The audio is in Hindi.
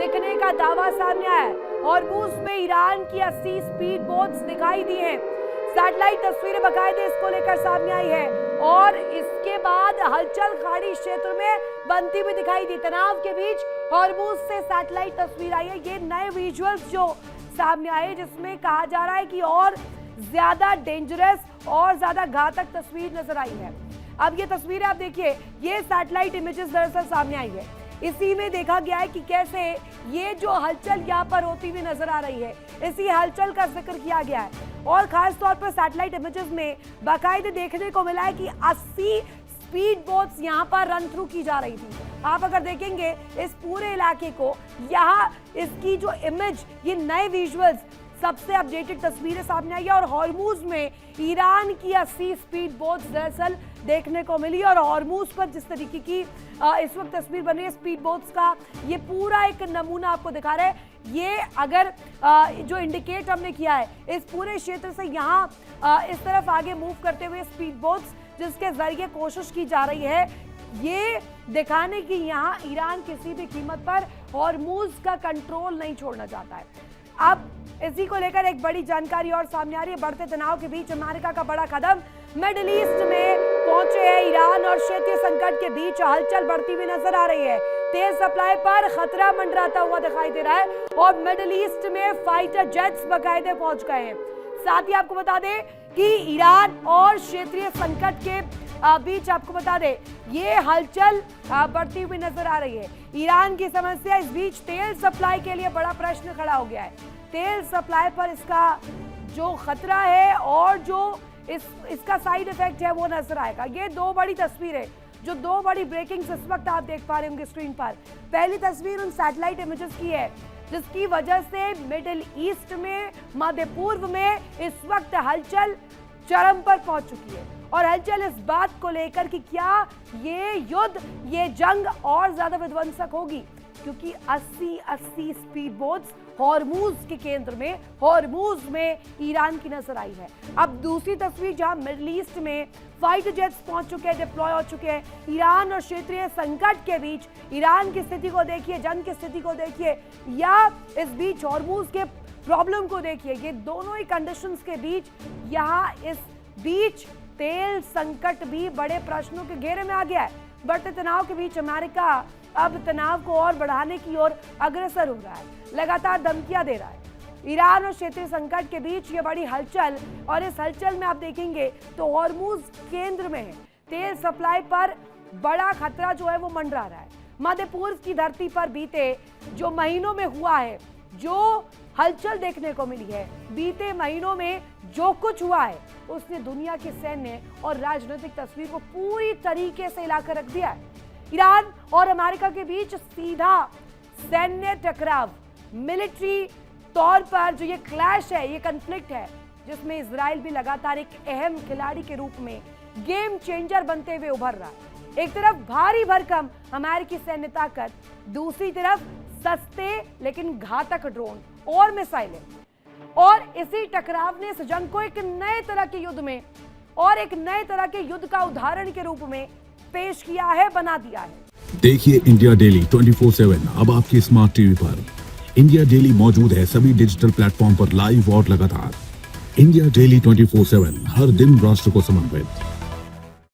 दिखने का दावा सामने आया है। हॉर्मुज़ में ईरान की 80 स्पीड बोट्स दिखाई दी हैं। सैटेलाइट तस्वीरें बाकायदे इसको लेकर सामने आई है और इसके बाद हलचल खाड़ी क्षेत्र में बनती हुई दिखाई दी। तनाव के बीच हॉर्मुज़ से सैटेलाइट तस्वीर आई है। ये नए विजुअल्स जो सामने आए जिसमें कहा जा रहा है कि और ज्यादा डेंजरस और ज्यादा घातक तस्वीर नजर आई है। अब ये तस्वीरें आप देखिए, ये सैटेलाइट इमेजेस दरअसल सामने आई है। इसी में देखा गया है कि कैसे ये जो हलचल यहाँ पर होती हुई नजर आ रही है, इसी हलचल का जिक्र किया गया है और खास तौर पर सैटेलाइट इमेजेस में बाकायदे देखने को मिला है कि 80 स्पीड बोट्स यहाँ पर रन थ्रू की जा रही थी। आप अगर देखेंगे इस पूरे इलाके को, यहाँ इसकी जो इमेज, ये नए विजुअल्स, सबसे अपडेटेड तस्वीरें सामने आई है और हॉर्मुज़ में ईरान की 80 स्पीड बोट्स दरअसल देखने को मिली। और हॉर्मुज़ पर जिस तरीके की इस वक्त तस्वीर बन रही है स्पीड बोट्स का, ये पूरा एक नमूना आपको दिखा रहा है। ये अगर जो इंडिकेट हमने किया है इस पूरे क्षेत्र से यहाँ इस तरफ आगे मूव करते हुए स्पीड बोट्स, जिसके जरिए कोशिश की जा रही है ये दिखाने की यहाँ ईरान किसी भी कीमत पर हॉर्मुज़ का कंट्रोल नहीं छोड़ना चाहता है। अब इसी को लेकर एक बड़ी जानकारी और सामने आ रही है। बढ़ते तनाव के बीच अमेरिका का बड़ा कदम, मिडिल ईस्ट में पहुंचे हैं। ईरान और क्षेत्रीय संकट के बीच हलचल बढ़ती हुई नजर आ रही है। तेल सप्लाई पर खतरा मंडराता हुआ दिखाई दे रहा है और मिडिल ईस्ट में फाइटर जेट्स बाकायदे पहुंच गए हैं। साथ ही आपको बता दें कि ईरान और क्षेत्रीय संकट के बीच आपको बता दें ये हलचल बढ़ती हुई नजर आ रही है। ईरान की समस्या, इस बीच तेल सप्लाई के लिए बड़ा प्रश्न खड़ा हो गया है। तेल सप्लाई पर इसका जो खतरा है और जो इसका साइड इफेक्ट है वो नजर आएगा। ये दो बड़ी तस्वीरें, जो दो बड़ी ब्रेकिंग्स इस वक्त आप देख पा रहे होंगे स्क्रीन पर। पहली तस्वीर उन सैटेलाइट इमेजेस की है जिसकी वजह से मिडिल ईस्ट में, मध्य पूर्व में इस वक्त हलचल चरम पर पहुंच चुकी है और हलचल इस बात को लेकर कि क्या ये युद्ध, ये जंग और ज्यादा विध्वंसक होगी, क्योंकि 80 स्पीड बोट्स हॉर्मुज़ के केंद्र में, हॉर्मुज़ में ईरान की नजर आई है। अब दूसरी तस्वीर जहां मिडिल ईस्ट में फाइटर जेट्स पहुंच चुके हैं, डिप्लॉय हो चुके हैं। ईरान और क्षेत्रीय संकट के बीच ईरान की स्थिति को देखिए, जंग की स्थिति को देखिए, या इस बीच हॉर्मुज़ के प्रॉब्लम को देखिए। ये दोनों ही कंडीशंस के बीच यहाँ इस बीच तेल संकट भी बड़े प्रश्नों के घेरे में आ गया है। बढ़ते तनाव के बीच अमेरिका अब तनाव को और बढ़ाने की ओर अग्रसर हो रहा है, लगातार धमकियां दे रहा है। ईरान और क्षेत्रीय संकट के बीच ये बड़ी हलचल, और इस हलचल में आप देखेंगे तो हॉर्मुज़ केंद्र में है। तेल सप्लाई पर बड़ा खतरा जो है वो मंडरा रहा है। मध्य पूर्व की धरती पर बीते जो महीनों में हुआ है, जो हलचल देखने को मिली है, बीते महीनों में जो कुछ हुआ है, उसने दुनिया की सैन्य और राजनीतिक तस्वीर को पूरी तरीके से हिलाकर रख दिया है। ईरान और अमेरिका के बीच सीधा सैन्य टकराव, मिलिट्री तौर पर जो ये क्लैश है, ये कन्फ्लिक्ट है, जिसमें इजराइल भी लगातार एक अहम खिलाड़ी के रूप में गेम चेंजर बनते हुए उभर रहा है। एक तरफ भारी भरकम अमेरिकी सैन्य ताकत, दूसरी तरफ सस्ते लेकिन घातक ड्रोन और मिसाइलें, और इसी टकराव ने इस जंग को एक नए तरह के युद्ध में और एक नए तरह के युद्ध का उदाहरण के रूप में पेश किया है, बना दिया है। देखिए इंडिया डेली 24/7 अब आपकी स्मार्ट टीवी पर। इंडिया डेली मौजूद है सभी डिजिटल प्लेटफॉर्म पर लाइव और लगातार। इंडिया डेली 24/7 हर दिन राष्ट्र को समर्पित।